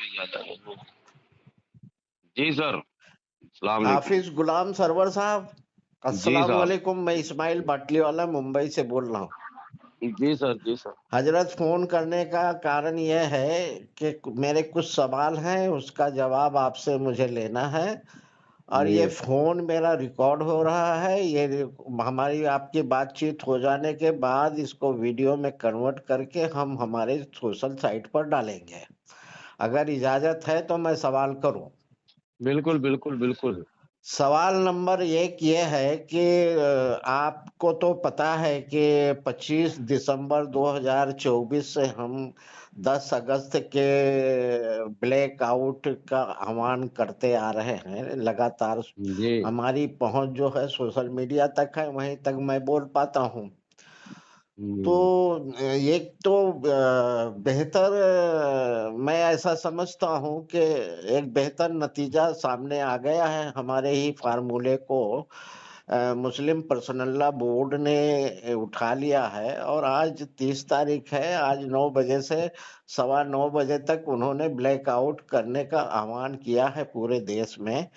अभी जाता नहीं। जी सर, अस्सलाम वालेकुम। हाफिज गुलाम सरवर साहब, जी अस्सलाम साहब। वालेकुम। मैं इस्माइल बाटलीवाला मुंबई से बोल रहा हूँ। जी सर, जी सर। हजरत, फोन करने का कारण यह है कि मेरे कुछ सवाल हैं, उसका जवाब आपसे मुझे लेना है। और जी ये फोन मेरा रिकॉर्ड हो रहा है। ये हमारी आपकी बातचीत हो जाने के बाद इसको वीडियो में कन्वर्ट करके हम हमारे सोशल साइट पर डालेंगे। अगर इजाजत है तो मैं सवाल करूं। बिल्कुल बिल्कुल बिल्कुल। सवाल नंबर एक ये है कि आपको तो पता है कि 25 दिसंबर 2024 से हम 10 अगस्त के ब्लैकआउट का आह्वान करते आ रहे हैं लगातार। जी हमारी पहुंच जो है सोशल मीडिया तक है, वहीं तक मैं बोल पाता हूं। तो जी एक तो बेहतर, मैं ऐसा समझता हूं कि एक बेहतर नतीजा सामने आ गया है। हमारे ही फार्मूले को मुस्लिम पर्सनल लॉ बोर्ड ने उठा लिया है और आज 30 तारीख है। आज 9 बजे से 9:15 तक उन्होंने ब्लैकआउट करने का आह्वान किया है पूरे देश में।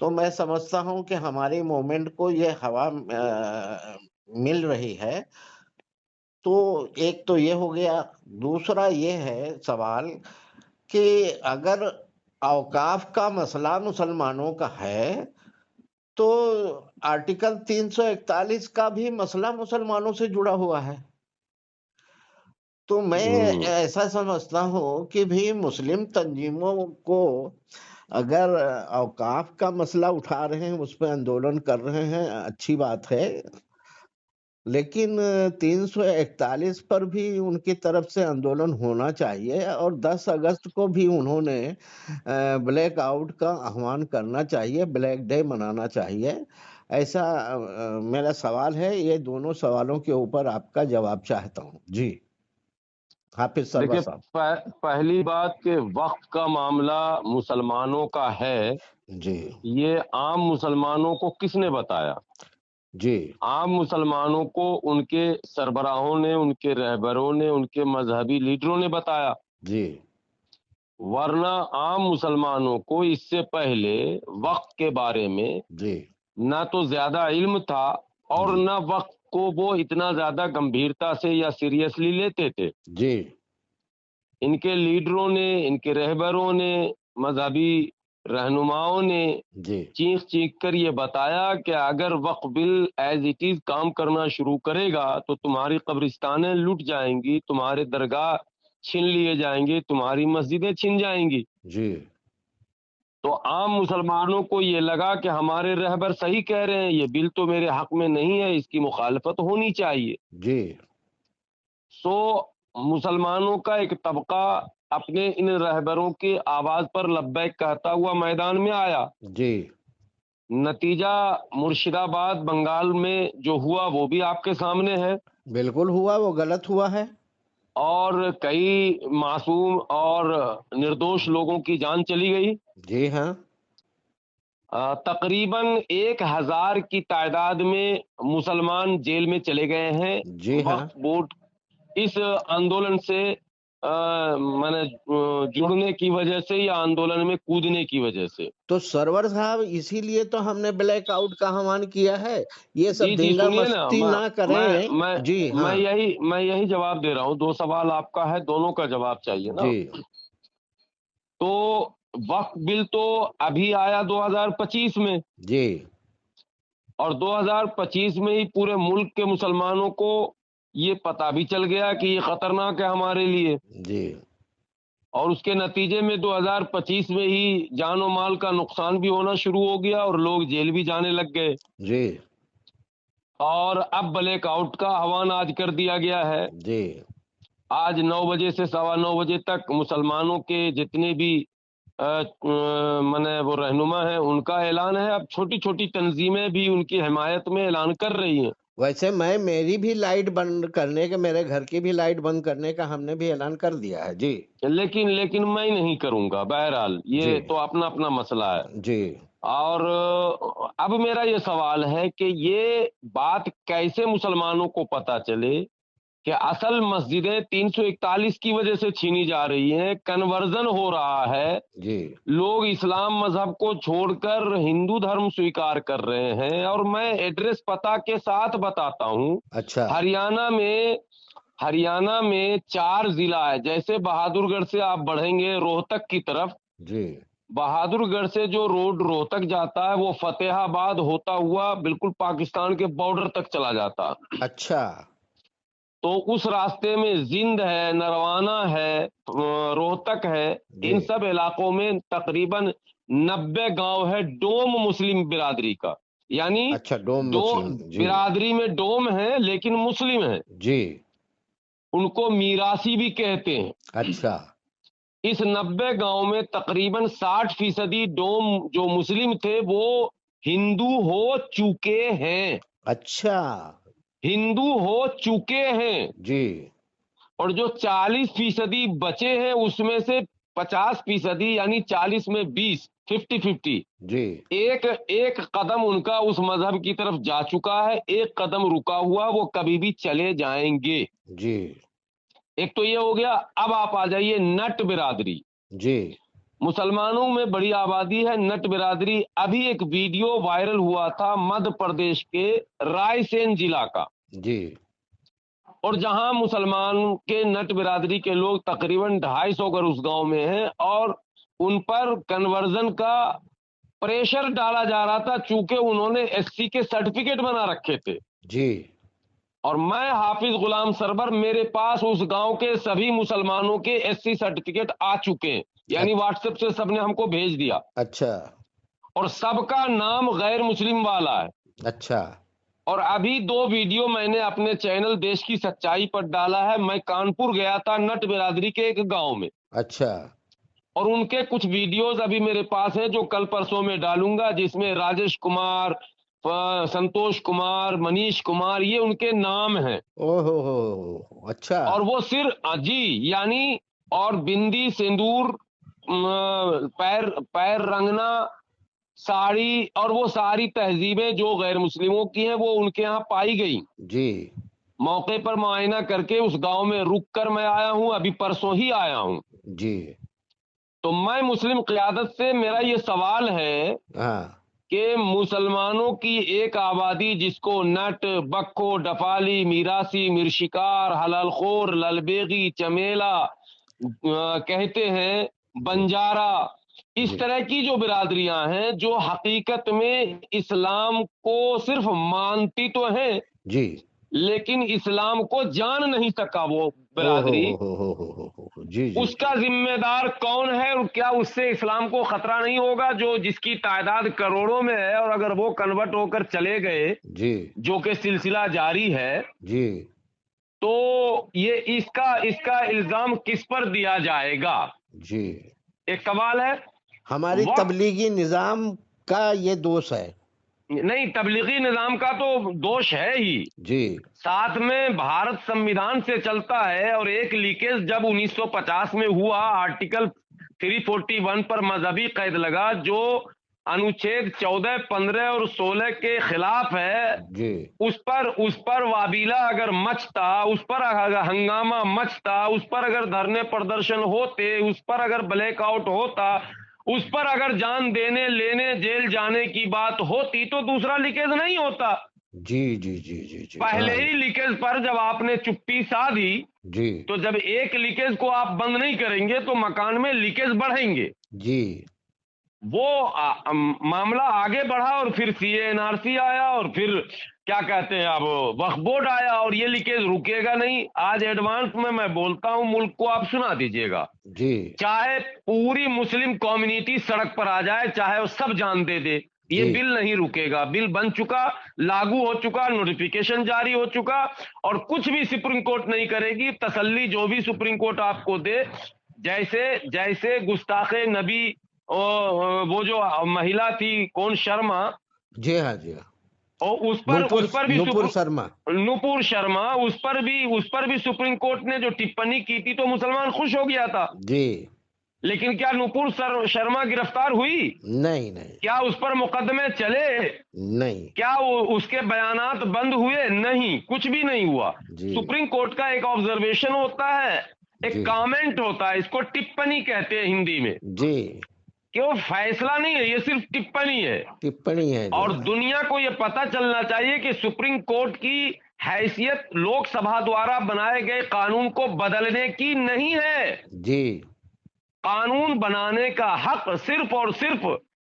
तो मैं समझता हूं कि हमारी मूवमेंट को ये हवा मिल रही है। तो एक तो ये हो गया। दूसरा ये है सवाल कि अगर औकाफ का मसला मुसलमानों का है, तो आर्टिकल 341 का भी मसला मुसलमानों से जुड़ा हुआ है। तो मैं हम्म, ऐसा समझता हूँ कि भी मुस्लिम तंजीमों को अगर औकाफ का मसला उठा रहे हैं, उस पर आंदोलन कर रहे हैं, अच्छी बात है। लेकिन 341 पर भी उनकी तरफ से आंदोलन होना चाहिए और 10 अगस्त को भी उन्होंने ब्लैक आउट का आह्वान करना चाहिए, ब्लैक डे मनाना चाहिए। ऐसा मेरा सवाल है। ये दोनों सवालों के ऊपर आपका जवाब चाहता हूँ जी। हाफिज सरवर देखिए, साहब। पहली बात कि वक्त का मामला मुसलमानों का है, जी ये आम मुसलमानों को किसने बताया? जी आम मुसलमानों को उनके सरबराहों ने, उनके रहबरों ने, उनके मजहबी लीडरों ने बताया। जी वरना आम मुसलमानों को इससे पहले वक्त के बारे में जी ना तो ज्यादा इल्म था और जी ना वक्त को वो इतना ज्यादा गंभीरता से या सीरियसली लेते थे। जी इनके लीडरों ने, इनके रहबरों ने, मजहबी रहनुमाओं ने जी चीख चीख कर ये बताया कि अगर वक्फ बिल एज इट इज काम करना शुरू करेगा तो तुम्हारी कब्रिस्तानें लूट जाएंगी, तुम्हारे दरगाह छीन लिए जाएंगे, तुम्हारी मस्जिदें छीन जाएंगी। जी तो आम मुसलमानों को ये लगा कि हमारे रहबर सही कह रहे हैं, ये बिल तो मेरे हक में नहीं है, इसकी मुखालफत होनी चाहिए। जी सो मुसलमानों का एक तबका अपने इन रहबरों की आवाज पर लब्बैक कहता हुआ मैदान में आया। जी नतीजा मुर्शिदाबाद बंगाल में जो हुआ वो भी आपके सामने है। बिल्कुल हुआ, वो गलत हुआ है। और कई मासूम और निर्दोष लोगों की जान चली गई। जी हाँ। तकरीबन 1000 की तादाद में मुसलमान जेल में चले गए हैं। जी हाँ। वक्फ बोर्ड इस आंदोलन से माने जुड़ने की वजह से या आंदोलन में कूदने की वजह से। तो सरवर साहब, इसीलिए तो हमने ब्लैक आउट का आह्वान किया है। ये सब जी जी, दंगा सुनिए ना, मस्ती ना करें। मैं जी हाँ। मैं यही जवाब दे रहा हूँ। दो सवाल आपका है, दोनों का जवाब चाहिए ना। जी तो वक्फ बिल तो अभी आया 2025 में, जी और 2025 में ही पूरे मुल्क के मुसलमानों को ये पता भी चल गया कि ये खतरनाक है हमारे लिए। जी और उसके नतीजे में 2025 में ही जान और माल का नुकसान भी होना शुरू हो गया और लोग जेल भी जाने लग गए। जी और अब ब्लैकआउट का आह्वान आज कर दिया गया है। जी आज 9 बजे से 9:15 बजे तक मुसलमानों के जितने भी माने वो रहनुमा हैं उनका ऐलान है। अब छोटी छोटी तंजीमें भी उनकी हिमायत में ऐलान कर रही हैं। वैसे मेरी भी लाइट बंद करने का, मेरे घर की भी लाइट बंद करने का हमने भी ऐलान कर दिया है जी। लेकिन लेकिन मैं नहीं करूंगा। बहरहाल जी ये तो अपना अपना मसला है। जी और अब मेरा ये सवाल है कि ये बात कैसे मुसलमानों को पता चले कि असल मस्जिदें 341 की वजह से छीनी जा रही हैं, कन्वर्जन हो रहा है, जी। लोग इस्लाम मजहब को छोड़कर हिंदू धर्म स्वीकार कर रहे हैं। और मैं एड्रेस पता के साथ बताता हूँ। अच्छा। हरियाणा में 4 जिला है। जैसे बहादुरगढ़ से आप बढ़ेंगे रोहतक की तरफ, जी। बहादुरगढ़ से जो रोड रोहतक जाता है वो फतेहाबाद होता हुआ बिल्कुल पाकिस्तान के बॉर्डर तक चला जाता है। अच्छा। तो उस रास्ते में जिंद है, नरवाना है, रोहतक है। जी। इन सब इलाकों में तकरीबन 90 गांव है डोम मुस्लिम बिरादरी का। यानी अच्छा, डोम दो मुस्लिम। जी। बिरादरी में डोम है लेकिन मुस्लिम है। जी। उनको मीरासी भी कहते हैं। अच्छा। इस 90 गांव में तकरीबन 60% डोम जो मुस्लिम थे वो हिंदू हो चुके हैं। अच्छा। हिंदू हो चुके हैं। जी। और जो 40% बचे हैं उसमें से 50% यानी 40 में 20, 50-50, जी। एक एक कदम उनका उस मजहब की तरफ जा चुका है, एक कदम रुका हुआ, वो कभी भी चले जाएंगे। जी। एक तो ये हो गया। अब आप आ जाइए नट बिरादरी। जी। मुसलमानों में बड़ी आबादी है नट बिरादरी। अभी एक वीडियो वायरल हुआ था मध्य प्रदेश के रायसेन जिला का, जी। और जहां मुसलमान के नट बिरादरी के लोग तकरीबन 250 घर उस गांव में हैं, और उन पर कन्वर्जन का प्रेशर डाला जा रहा था चूंकि उन्होंने एससी के सर्टिफिकेट बना रखे थे। जी। और मैं हाफिज गुलाम सरवर, मेरे पास उस गांव के सभी मुसलमानों के एससी सर्टिफिकेट आ चुके हैं, यानी व्हाट्सएप से सबने हमको भेज दिया, अच्छा। और सबका नाम गैर मुस्लिम वाला है। अच्छा। और अभी 2 वीडियो मैंने अपने चैनल देश की सच्चाई पर डाला है। मैं कानपुर गया था नट बिरादरी के एक गांव में, अच्छा। और उनके कुछ वीडियोस अभी मेरे पास है जो कल परसों में डालूंगा, जिसमें राजेश कुमार, संतोष कुमार, मनीष कुमार, ये उनके नाम हैं। ओहो हो। अच्छा। और वो सिर्फ जी यानी, और बिंदी सिंदूर, पैर पैर रंगना, साड़ी, और वो सारी तहजीबें जो गैर मुस्लिमों की हैं वो उनके यहाँ पाई गई। जी। मौके पर मुआयना करके उस गांव में रुक कर मैं आया हूं, अभी परसों ही आया हूं। जी। तो मैं मुस्लिम क़यादत से मेरा ये सवाल है हाँ। कि मुसलमानों की एक आबादी जिसको नट, बक्को, डफाली, मीरासी, मिर्शिकार, हलालखोर, ललबेगी, चमेला कहते हैं, जी। बंजारा, इस जी। तरह की जो बिरादरियां हैं जो हकीकत में इस्लाम को सिर्फ मानती तो हैं जी। लेकिन इस्लाम को जान नहीं सका वो ओहो बिरादरी, हो। जी। जी। उसका जिम्मेदार कौन है? और क्या उससे इस्लाम को खतरा नहीं होगा, जो जिसकी तादाद करोड़ों में है, और अगर वो कन्वर्ट होकर चले गए, जी। जो कि सिलसिला जारी है, जी। तो ये इसका इसका इल्जाम किस पर दिया जाएगा? जी। एक सवाल है। हमारी वक्त तबलीगी निजाम का ये दोष है। नहीं, तबलीगी निजाम का तो दोष है ही, जी। साथ में भारत संविधान से चलता है। और एक लीकेज जब 1950 में हुआ, आर्टिकल 341 पर मजहबी कैद लगा, जो अनुच्छेद 14, 15 और 16 के खिलाफ है, जी। उस पर वाबीला अगर मचता, उस पर अगर हंगामा मचता, उस पर अगर धरने प्रदर्शन होते, उस पर अगर ब्लैकआउट होता, उस पर अगर जान देने लेने जेल जाने की बात होती, तो दूसरा लीकेज नहीं होता। जी। जी। जी। जी। जी। पहले हाँ। ही लीकेज पर जब आपने चुप्पी साधी, जी। तो जब एक लीकेज को आप बंद नहीं करेंगे तो मकान में लीकेज बढ़ेंगे। जी। वो मामला आगे बढ़ा, और फिर CA/NRC आया, और फिर क्या कहते हैं अब वक्फ बोर्ड आया, और ये लीकेज रुकेगा नहीं। आज एडवांस में मैं बोलता हूं, मुल्क को आप सुना दीजिएगा, जी। चाहे पूरी मुस्लिम कम्युनिटी सड़क पर आ जाए, चाहे वो सब जान दे दे, ये जी। बिल नहीं रुकेगा। बिल बन चुका, लागू हो चुका, नोटिफिकेशन जारी हो चुका, और कुछ भी सुप्रीम कोर्ट नहीं करेगी। तसल्ली जो भी सुप्रीम कोर्ट आपको दे, जैसे जैसे गुस्ताखे नबी, वो जो महिला थी, कौन, शर्मा, जी। हाँ। जी। हाँ। और उस नूपुर पर भी नूपुर शर्मा। नुपुर शर्मा, उस पर भी सुप्रीम कोर्ट ने जो टिप्पणी की थी तो मुसलमान खुश हो गया था। जी। लेकिन क्या नुपुर शर्मा गिरफ्तार हुई? नहीं नहीं क्या उस पर मुकदमे चले? नहीं। क्या उसके बयानात बंद हुए? नहीं, कुछ भी नहीं हुआ। जी सुप्रीम कोर्ट का एक ऑब्जर्वेशन होता है, एक जी कमेंट होता है, इसको टिप्पणी कहते हैं हिंदी में, जी। कि वो फैसला नहीं है, ये सिर्फ टिप्पणी है। टिप्पणी है जो और है। दुनिया को ये पता चलना चाहिए कि सुप्रीम कोर्ट की हैसियत लोकसभा द्वारा बनाए गए कानून को बदलने की नहीं है। जी कानून बनाने का हक सिर्फ और सिर्फ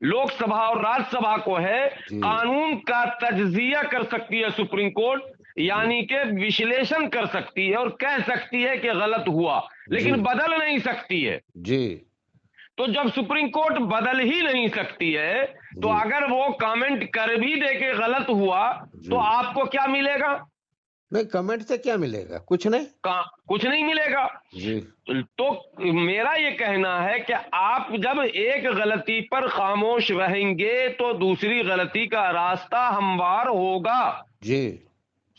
लोकसभा और राज्यसभा को है। जी कानून का तज्जिया कर सकती है सुप्रीम कोर्ट, जी यानी कि विश्लेषण कर सकती है और कह सकती है कि गलत हुआ, जी लेकिन बदल नहीं सकती है। जी तो जब सुप्रीम कोर्ट बदल ही नहीं सकती है, तो जी अगर वो कमेंट कर भी दे के गलत हुआ, तो जी। आपको क्या मिलेगा? नहीं, कमेंट से क्या मिलेगा? कुछ नहीं। कुछ नहीं मिलेगा। जी तो मेरा ये कहना है कि आप जब एक गलती पर खामोश रहेंगे तो दूसरी गलती का रास्ता हमवार होगा। जी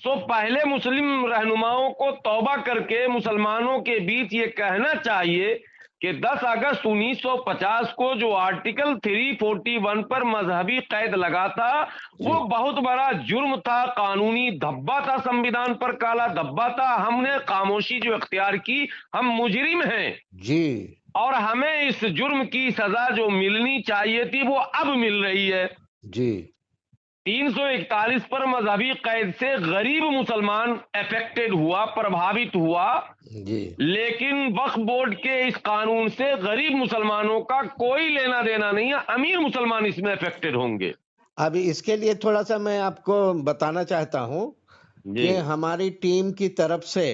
सो पहले मुस्लिम रहनुमाओं को तौबा करके मुसलमानों के बीच ये कहना चाहिए कि 10 अगस्त 1950 को जो आर्टिकल 341 पर मजहबी कैद लगा था, जी वो बहुत बड़ा जुर्म था, कानूनी धब्बा था, संविधान पर काला धब्बा था। हमने खामोशी जो इख्तियार की, हम मुजरिम हैं जी और हमें इस जुर्म की सजा जो मिलनी चाहिए थी वो अब मिल रही है। जी 341 पर मजहबी कैद से गरीब मुसलमान अफेक्टेड हुआ, प्रभावित हुआ, जी। लेकिन वक्फ बोर्ड के इस कानून से गरीब मुसलमानों का कोई लेना देना नहीं है। अमीर मुसलमान इसमें अफेक्टेड होंगे। अभी इसके लिए थोड़ा सा मैं आपको बताना चाहता हूँ जी कि हमारी टीम की तरफ से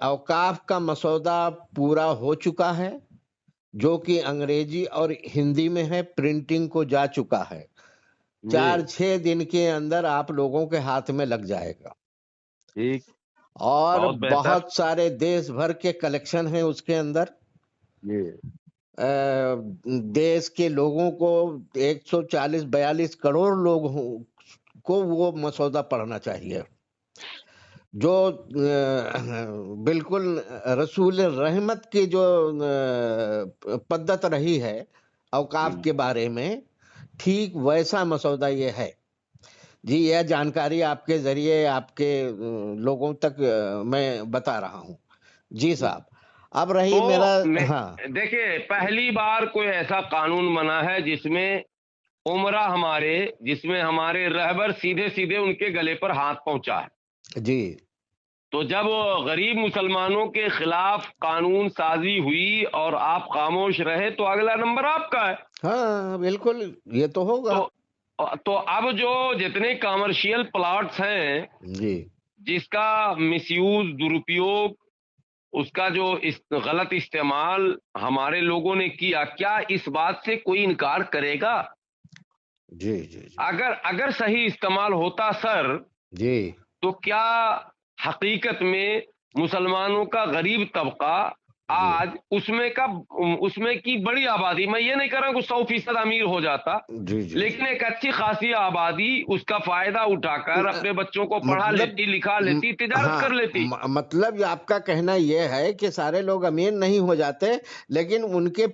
औकाफ का मसौदा पूरा हो चुका है, जो कि अंग्रेजी और हिंदी में है, प्रिंटिंग को जा चुका है। जी 4-6 दिन के अंदर आप लोगों के हाथ में लग जाएगा। ठीक, और बहुत बेहतर। बहुत सारे देश भर के कलेक्शन हैं उसके अंदर। जी देश के लोगों को 140-42 करोड़ लोग को वो मसौदा पढ़ना चाहिए, जो बिल्कुल रसूल रहमत की जो पद्धत रही है औकाफ के बारे में, ठीक वैसा मसौदा ये है जी। यह जानकारी आपके जरिए आपके लोगों तक मैं बता रहा हूँ जी साहब। अब रही मेरा हाँ देखिए, पहली बार कोई ऐसा कानून बना है जिसमें जिसमें हमारे रहबर सीधे सीधे उनके गले पर हाथ पहुंचा है। जी। तो जब गरीब मुसलमानों के खिलाफ कानून साजी हुई और आप खामोश रहे, तो अगला नंबर आपका है। हाँ बिल्कुल, ये तो होगा। तो अब जो जितने कमर्शियल प्लॉट्स हैं, जी जिसका मिसयूज, दुरुपयोग, उसका जो गलत इस्तेमाल हमारे लोगों ने किया, क्या इस बात से कोई इनकार करेगा? जी जी जी अगर सही इस्तेमाल होता सर, जी तो क्या हकीकत में मुसलमानों का गरीब तबका जी आज उसमें की बड़ी आबादी, मैं ये नहीं कर रहा हूं 100% अमीर हो जाता, जी जी। लेकिन एक अच्छी खासी आबादी उसका फायदा उठाकर अपने बच्चों को पढ़ा मतलब लेती, लिखा लेती, तिजारत कर लेती। मतलब आपका कहना यह है कि सारे लोग अमीर नहीं हो जाते, लेकिन उनके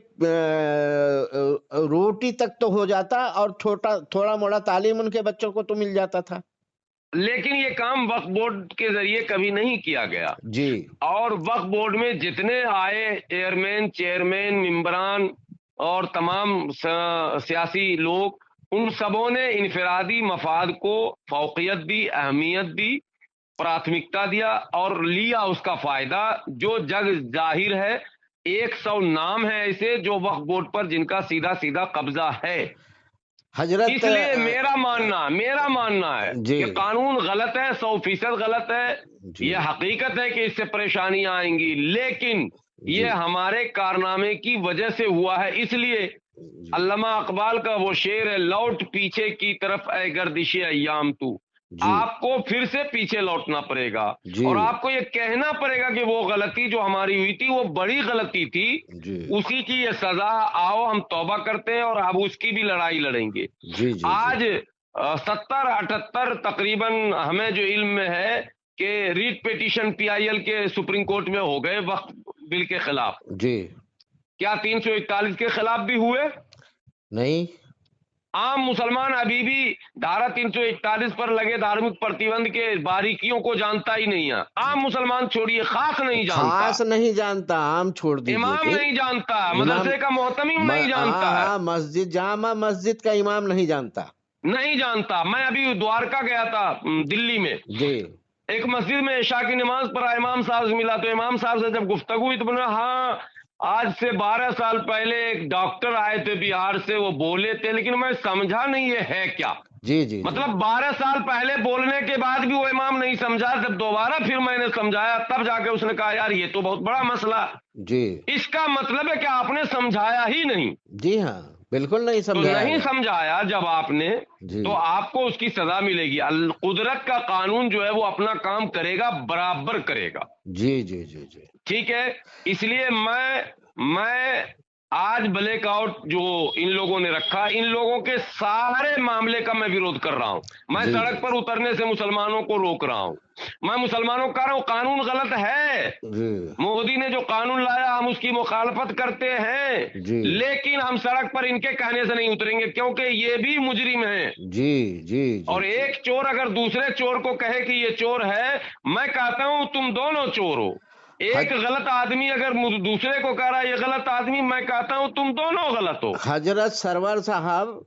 रोटी तक तो हो जाता और थोड़ा मोड़ा तालीम उनके बच्चों को तो मिल जाता था। लेकिन ये काम वक्फ बोर्ड के जरिए कभी नहीं किया गया। जी और वक्फ बोर्ड में जितने आए चेयरमैन, मेंबरान और तमाम सियासी लोग, उन सबों ने इनफरादी मफाद को फौकियत दी, अहमियत दी, प्राथमिकता दिया और लिया उसका फायदा। जो जग जाहिर है, 100 नाम है ऐसे जो वक्फ बोर्ड पर जिनका सीधा सीधा कब्जा है। हजरत इसलिए मेरा मानना है जी कि कानून गलत है, 100% गलत है। जी यह हकीकत है कि इससे परेशानियां आएंगी, लेकिन जी ये हमारे कारनामे की वजह से हुआ है। इसलिए जी अल्लामा इकबाल का वो शेर है, लौट पीछे की तरफ ऐ गर्दिशे अय्याम तू। जी आपको फिर से पीछे लौटना पड़ेगा जी और आपको ये कहना पड़ेगा कि वो गलती जो हमारी हुई थी वो बड़ी गलती थी, जी उसी की ये सजा। आओ हम तौबा करते हैं और अब उसकी भी लड़ाई लड़ेंगे। जी जी आज 70-78 तकरीबन हमें जो इल्म में है कि रीट पिटीशन PIL के सुप्रीम कोर्ट में हो गए वक्त बिल के खिलाफ। जी। क्या 341 के खिलाफ भी हुए? नहीं। आम मुसलमान अभी भी धारा 341 पर लगे धार्मिक प्रतिबंध के बारीकियों को जानता ही नहीं है। आम मुसलमान छोड़िए, खास नहीं जानता, खास नहीं जानता, आम छोड़ दीजिए इमाम कि नहीं जानता, इमाम मदरसे का मोहतमिम नहीं जानता हाँ है, हाँ, मस्जिद, जामा मस्जिद का इमाम नहीं जानता। नहीं जानता। मैं अभी द्वारका गया था, दिल्ली में। जी। एक मस्जिद में इशा की नमाज पढ़ा, इमाम साहब से मिला, तो इमाम साहब से जब गुफ्तगू हुई तो बोला, हाँ आज से 12 साल पहले एक डॉक्टर आए थे बिहार से, वो बोले थे, लेकिन मैं समझा नहीं ये है क्या। जी जी। मतलब 12 साल पहले बोलने के बाद भी वो इमाम नहीं समझा, जब दोबारा फिर मैंने समझाया तब जाके उसने कहा यार ये तो बहुत बड़ा मसला। जी। इसका मतलब है कि आपने समझाया ही नहीं। जी हाँ, बिल्कुल नहीं तो समझाया नहीं गया। समझाया जब आपने, जी तो आपको उसकी सजा मिलेगी। कुदरत का कानून जो है वो अपना काम करेगा, बराबर करेगा। जी जी जी जी। ठीक है, इसलिए मैं आज ब्लैकआउट जो इन लोगों ने रखा, इन लोगों के सारे मामले का मैं विरोध कर रहा हूं। मैं जी सड़क जी पर उतरने से मुसलमानों को रोक रहा हूं। मैं मुसलमानों को कह रहा हूं कानून गलत है, जी मोदी ने जो कानून लाया हम उसकी मुखालफत करते हैं, जी लेकिन हम सड़क पर इनके कहने से नहीं उतरेंगे, क्योंकि ये भी मुजरिम हैं। जी जी जी और जी। एक चोर अगर दूसरे चोर को कहे कि ये चोर है, मैं कहता हूं तुम दोनों चोर हो। एक गलत आदमी अगर दूसरे को कह रहा है ये गलत आदमी, मैं कहता हूं तुम दोनों गलत हो। हजरत सरवर साहब,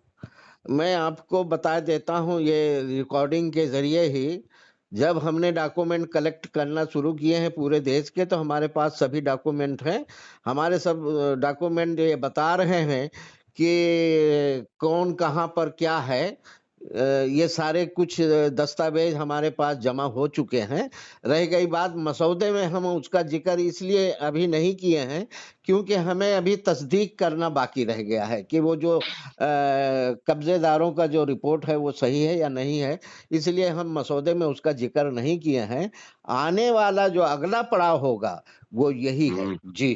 मैं आपको बता देता हूँ ये रिकॉर्डिंग के जरिए ही, जब हमने डॉक्यूमेंट कलेक्ट करना शुरू किए हैं पूरे देश के, तो हमारे पास सभी डॉक्यूमेंट हैं। हमारे सब डॉक्यूमेंट ये बता रहे हैं कि कौन कहाँ पर क्या है। ये सारे कुछ दस्तावेज हमारे पास जमा हो चुके हैं। रह गई बात मसौदे में, हम उसका जिक्र इसलिए अभी नहीं किए हैं क्योंकि हमें अभी तस्दीक करना बाकी रह गया है कि वो जो कब्जेदारों का जो रिपोर्ट है वो सही है या नहीं है, इसलिए हम मसौदे में उसका जिक्र नहीं किए हैं। आने वाला जो अगला पड़ाव होगा वो यही है। जी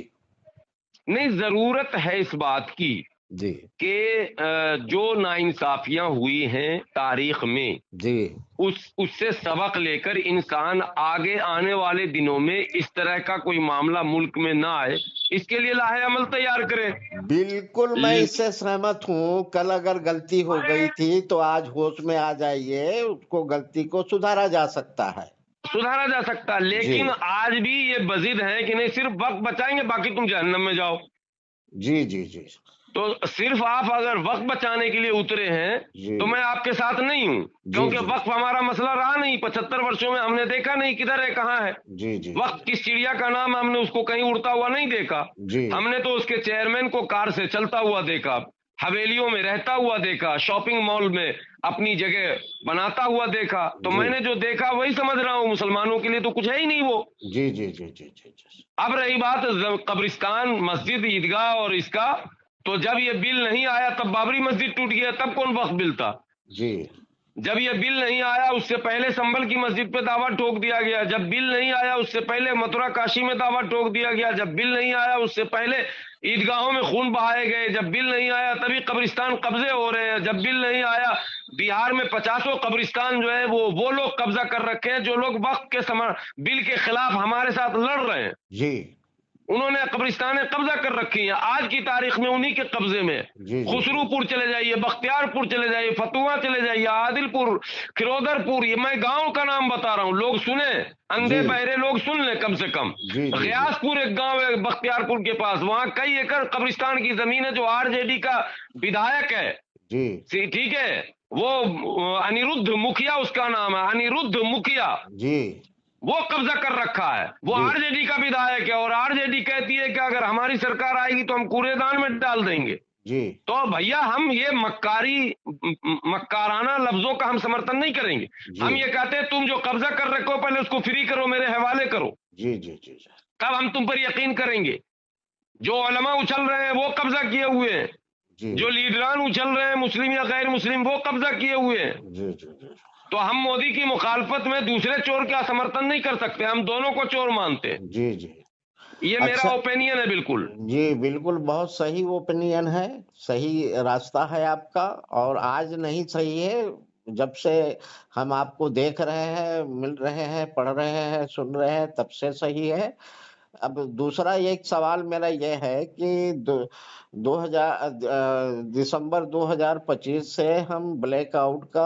नहीं, जरूरत है इस बात की जी कि जो नाइंसाफियां हुई हैं तारीख में, जी उससे सबक लेकर इंसान आगे आने वाले दिनों में इस तरह का कोई मामला मुल्क में ना आए, इसके लिए लाहे अमल तैयार करे। बिल्कुल, मैं इससे सहमत हूँ। कल अगर गलती हो गई थी तो आज होश में आ जाइए, उसको गलती को सुधारा जा सकता है। सुधारा जा सकता है, लेकिन जी आज भी ये बजिद है कि नहीं सिर्फ वक्त बचाएंगे बाकी तुम जहन्नम में जाओ। जी जी जी तो सिर्फ आप अगर वक्त बचाने के लिए उतरे हैं जी तो मैं आपके साथ नहीं हूं, जी क्योंकि जी वक्त हमारा मसला रहा नहीं। 75 वर्षों में हमने देखा नहीं किधर है कहाँ है। जी जी वक्त किस चिड़िया का नाम है, हमने उसको कहीं उड़ता हुआ नहीं देखा। जी हमने तो उसके चेयरमैन को कार से चलता हुआ देखा, हवेलियों में रहता हुआ देखा, शॉपिंग मॉल में अपनी जगह बनाता हुआ देखा। तो जी मैंने जो देखा वही समझ रहा हूँ, मुसलमानों के लिए तो कुछ है ही नहीं वो। जी जी जी जी जी जी। अब रही बात कब्रिस्तान, मस्जिद, ईदगाह और इसका, तो जब ये बिल नहीं आया तब बाबरी मस्जिद टूट गया, तब कौन वक्त बिल था? जी जब ये बिल नहीं आया उससे पहले संभल की मस्जिद पे दावा ठोक दिया गया, जब बिल नहीं आया उससे पहले मथुरा काशी में दावा ठोक दिया गया, जब बिल नहीं आया उससे पहले ईदगाहों में खून बहाए गए, जब बिल नहीं आया तभी कब्रिस्तान कब्जे हो रहे हैं, जब बिल नहीं आया बिहार में 50 कब्रिस्तान जो है वो लोग कब्जा कर रखे हैं जो लोग वक्त के समय बिल के खिलाफ हमारे साथ लड़ रहे हैं। जी उन्होंने कब्रिस्तानें कब्जा कर रखी हैं, आज की तारीख में उन्हीं के कब्जे में। जी जी खुसरूपुर चले जाइए, बख्तियारपुर चले जाइए, फतुहा चले जाइए, आदिलपुर, खिरोदरपुर, ये मैं गांव का नाम बता रहा हूं, लोग सुने, अंधे जी बहरे लोग सुन ले कम से कम। जी जी जी गयासपुर एक गांव है बख्तियारपुर के पास, वहां कई एकड़ कब्रिस्तान की जमीन है जो आरजेडी का विधायक है। जी ठीक है, वो अनिरुद्ध मुखिया उसका नाम है, अनिरुद्ध मुखिया, जी वो कब्जा कर रखा है, वो जी आरजेडी का विधायक है। और आरजेडी कहती है कि अगर हमारी सरकार आएगी तो हम कूड़ेदान में डाल देंगे। जी तो भैया हम ये मक्काराना लफ्जों का हम समर्थन नहीं करेंगे। हम ये कहते हैं तुम जो कब्जा कर रखे हो पहले उसको फ्री करो, मेरे हवाले करो, जी जी जी तब हम तुम पर यकीन करेंगे। जो उलमा उछल रहे हैं वो कब्जा किए हुए हैं, जी जो लीडरान उछल रहे हैं मुस्लिम या गैर मुस्लिम वो कब्जा किए हुए हैं। जी जी जी तो हम मोदी की मुखालफत में दूसरे चोर का समर्थन नहीं कर सकते, हम दोनों को चोर मानते हैं। जी जी। ये अच्छा, मेरा ओपिनियन है। बिल्कुल जी बिल्कुल, बहुत सही ओपिनियन है, सही रास्ता है आपका। और आज नहीं सही है, जब से हम आपको देख रहे हैं, मिल रहे हैं, पढ़ रहे हैं, सुन रहे हैं, तब से सही है। अब दूसरा एक सवाल मेरा ये है कि दिसंबर 2025 से हम ब्लैकआउट का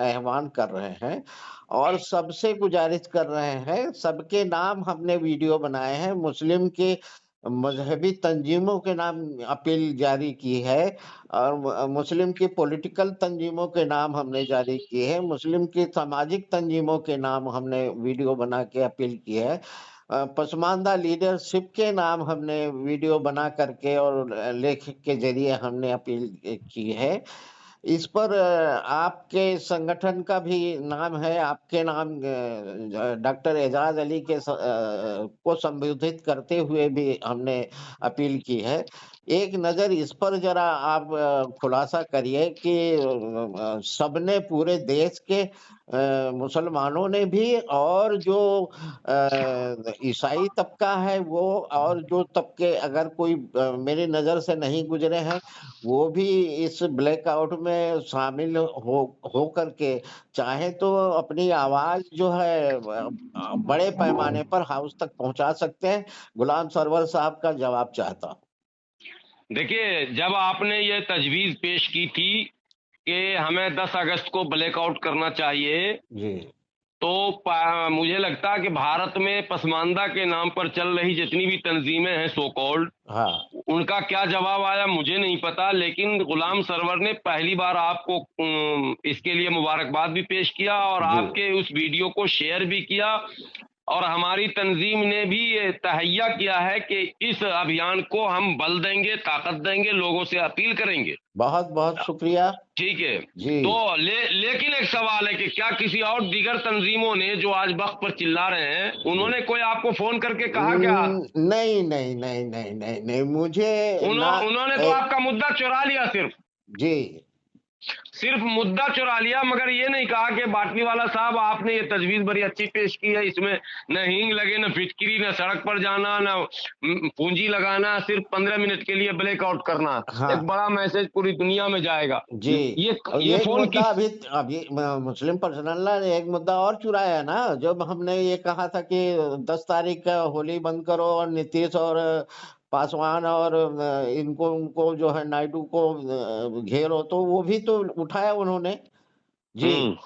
आह्वान कर रहे हैं और सबसे गुजारिश कर रहे हैं, सबके नाम हमने वीडियो बनाए हैं, मुस्लिम के मजहबी तंजीमों के नाम अपील जारी की है और मुस्लिम की पॉलिटिकल तंजीमों के नाम हमने जारी किए हैं, मुस्लिम की सामाजिक तंजीमों के नाम हमने वीडियो बना के अपील की है। पसमानदा लीडरशिप के नाम हमने वीडियो बना करके और लेख के जरिए हमने अपील की है। इस पर आपके संगठन का भी नाम है, आपके नाम डॉक्टर एजाज अली को संबोधित करते हुए भी हमने अपील की है। एक नजर इस पर जरा आप खुलासा करिए कि सबने पूरे देश के मुसलमानों ने भी और जो ईसाई तबका है वो और जो तबके अगर कोई मेरी नजर से नहीं गुजरे हैं वो भी इस ब्लैकआउट में शामिल हो करके चाहे तो अपनी आवाज जो है बड़े पैमाने पर हाउस तक पहुंचा सकते हैं। गुलाम सरवर साहब का जवाब चाहता हूं। देखिए, जब आपने ये तजवीज पेश की थी कि हमें 10 अगस्त को ब्लैकआउट करना चाहिए, जी तो मुझे लगता है कि भारत में पसमानदा के नाम पर चल रही जितनी भी तंजीमें हैं सो कॉल्ड, हाँ उनका क्या जवाब आया मुझे नहीं पता, लेकिन गुलाम सरवर ने पहली बार आपको इसके लिए मुबारकबाद भी पेश किया और जी आपके उस वीडियो को शेयर भी किया और हमारी तंजीम ने भी ये तहैया किया है कि इस अभियान को हम बल देंगे, ताकत देंगे, लोगों से अपील करेंगे। बहुत बहुत शुक्रिया। ठीक है। जी तो लेकिन एक सवाल है कि क्या किसी और दीगर तंजीमों ने जो आज वक्त पर चिल्ला रहे हैं, उन्होंने कोई आपको फोन करके कहा क्या? नहीं नहीं नहीं नहीं नहीं नहीं मुझे उन्होंने तो आपका मुद्दा चुरा लिया, जी सिर्फ मुद्दा चुरा लिया, मगर ये नहीं कहा कि बाटली वाला साहब आपने ये तजवीज बड़ी अच्छी पेश की है, इसमें न हींग लगे, न फिटकरी, न सड़क पर जाना, न पूंजी लगाना, सिर्फ 15 मिनट के लिए ब्लैकआउट करना। हाँ एक बड़ा मैसेज पूरी दुनिया में जाएगा। जी ये एक फोन मुद्दा किस अभी मुस्लिम पर्सनल ने एक मुद्दा और चुराया ना, जब हमने ये कहा था कि 10 तारीख का होली बंद करो और नीतीश और पासवान और इनको उनको जो है नायडू को घेरो, तो वो भी तो उठाया उन्होंने। जी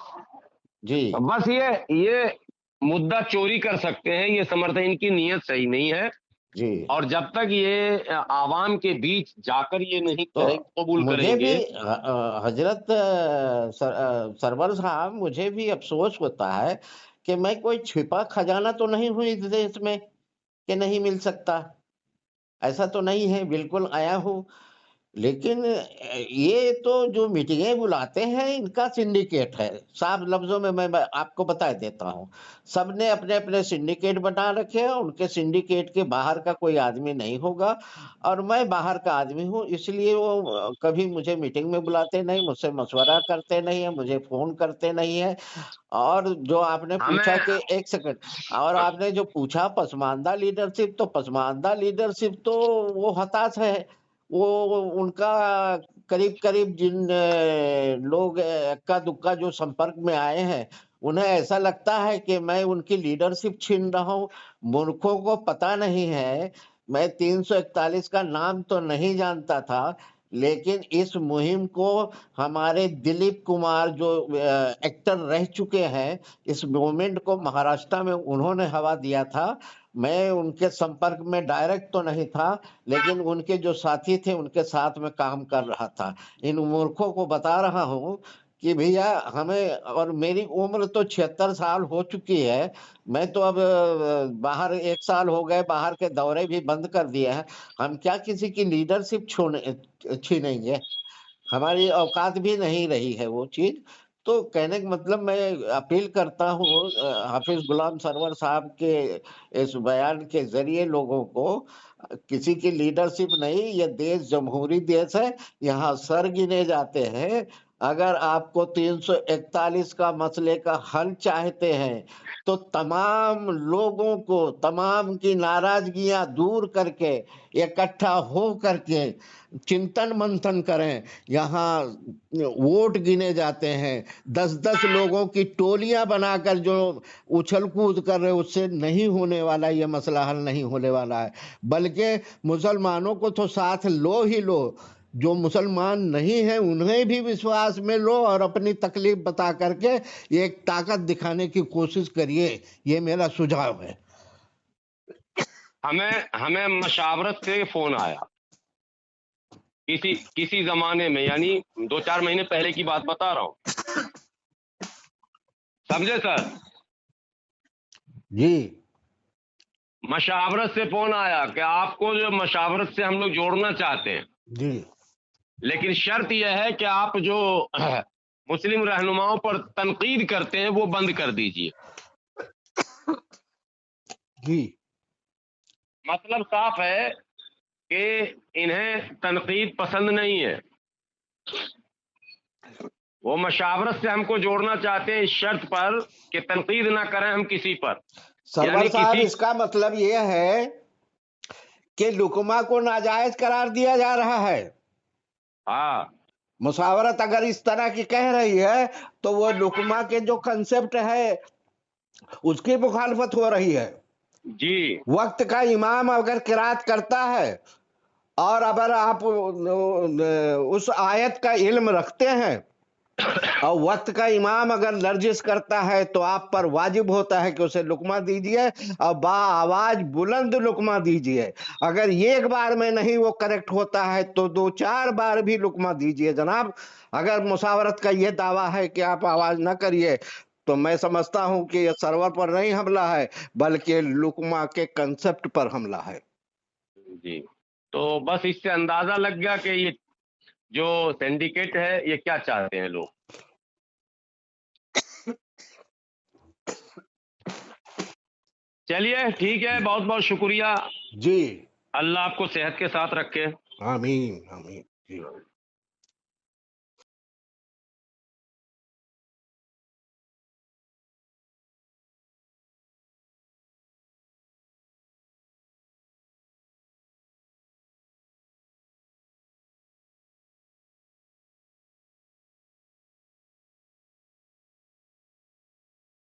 जी बस ये मुद्दा चोरी कर सकते हैं, ये समर्थन, इनकी नीयत सही नहीं है जी और जब तक ये आवाम के बीच जाकर ये नहीं तो कबूल मुझे भी करेंगे। हजरत सरवर साहब, मुझे भी अफसोस होता है कि मैं कोई छिपा खजाना तो नहीं हूं इस देश में कि नहीं मिल सकता, ऐसा तो नहीं है, बिल्कुल आया हूं। लेकिन ये तो जो मीटिंगें बुलाते हैं इनका सिंडिकेट है, साफ लफ्जों में मैं आपको बता देता हूँ। सबने अपने अपने सिंडिकेट बना रखे हैं, उनके सिंडिकेट के बाहर का कोई आदमी नहीं होगा और मैं बाहर का आदमी हूँ, इसलिए वो कभी मुझे मीटिंग में बुलाते नहीं, मुझसे मशवरा करते नहीं है, मुझे फोन करते नहीं है। और जो आपने पूछा हमें कि एक सेकंड, और आपने जो पूछा पसमानदा लीडरशिप, तो पसमानदा लीडरशिप तो वो हताश है, वो उनका करीब-करीब जिन लोग इक्का-दुक्का जो संपर्क में आए हैं, उन्हें ऐसा लगता है कि मैं उनकी लीडरशिप छीन रहा हूँ। मूर्खों को पता नहीं है, मैं 341 का नाम तो नहीं जानता था, लेकिन इस मुहिम को हमारे दिलीप कुमार जो एक्टर रह चुके हैं, इस मूवमेंट को महाराष्ट्र में उन्होंने हवा दिया था। मैं उनके संपर्क में डायरेक्ट तो नहीं था, लेकिन उनके जो साथी थे उनके साथ में काम कर रहा था। इन मूर्खों को बता रहा हूँ कि भैया हमें, और मेरी उम्र तो 76 साल हो चुकी है, मैं तो अब बाहर 1 साल हो गए, बाहर के दौरे भी बंद कर दिए हैं। हम क्या किसी की लीडरशिप छीनेंगे? हमारी औकात भी नहीं रही है वो चीज़। तो कहने का मतलब मैं अपील करता हूँ हाफ़िज़ गुलाम सरवर साहब के इस बयान के ज़रिए लोगों को, किसी की लीडरशिप नहीं, ये देश जमहूरी देश है, यहाँ सर गिने जाते हैं अगर आपको 341 का मसले का हल चाहते हैं तो तमाम लोगों को, तमाम की नाराजगियां दूर करके इकट्ठा हो करके चिंतन मंथन करें। यहाँ वोट गिने जाते हैं, 10-10 लोगों की टोलियां बनाकर जो उछल कूद कर रहे, उससे नहीं होने वाला, ये मसला हल नहीं होने वाला है। बल्कि मुसलमानों को तो साथ लो ही लो, जो मुसलमान नहीं है उन्हें भी विश्वास में लो और अपनी तकलीफ बता करके एक ताकत दिखाने की कोशिश करिए। ये मेरा सुझाव है। हमें हमें मशावरत से फोन आया किसी किसी जमाने में, यानी 2-4 महीने पहले की बात बता रहा हूँ, समझे सर? जी मशावरत से फोन आया कि आपको जो मशावरत से हम लोग जोड़ना चाहते हैं, जी लेकिन शर्त यह है कि आप जो मुस्लिम रहनुमाओं पर तनकीद करते हैं वो बंद कर दीजिए। जी मतलब साफ है कि इन्हें तनकीद पसंद नहीं है। वो मशावरत से हमको जोड़ना चाहते हैं इस शर्त पर कि तनकीद ना करें हम किसी पर, सरवर यानी साहब, किसी। इसका मतलब यह है कि लुकमा को नाजायज करार दिया जा रहा है। हाँ मुशावरत अगर इस तरह की कह रही है तो वो लुकमा के जो कंसेप्ट है उसकी मुखालफत हो रही है। जी वक्त का इमाम अगर किरात करता है और अगर आप उस आयत का इल्म रखते हैं और वक्त का इमाम अगर लर्जिश करता है तो आप पर वाजिब होता है कि उसे लुकमा दीजिए और बा आवाज बुलंद लुकमा दीजिए। अगर एक बार में नहीं वो करेक्ट होता है तो 2-4 बार भी लुकमा दीजिए जनाब। अगर मुसावरत का ये दावा है कि आप आवाज ना करिए तो मैं समझता हूं कि यह सर्वर पर नहीं हमला है बल्कि लुकमा के कंसेप्ट पर हमला है। जी, तो बस इससे अंदाजा लग गया कि ये जो सिंडिकेट है ये क्या चाहते हैं लोग। चलिए ठीक है, बहुत बहुत शुक्रिया। जी अल्लाह आपको सेहत के साथ रखे। आमीन आमीन। जी।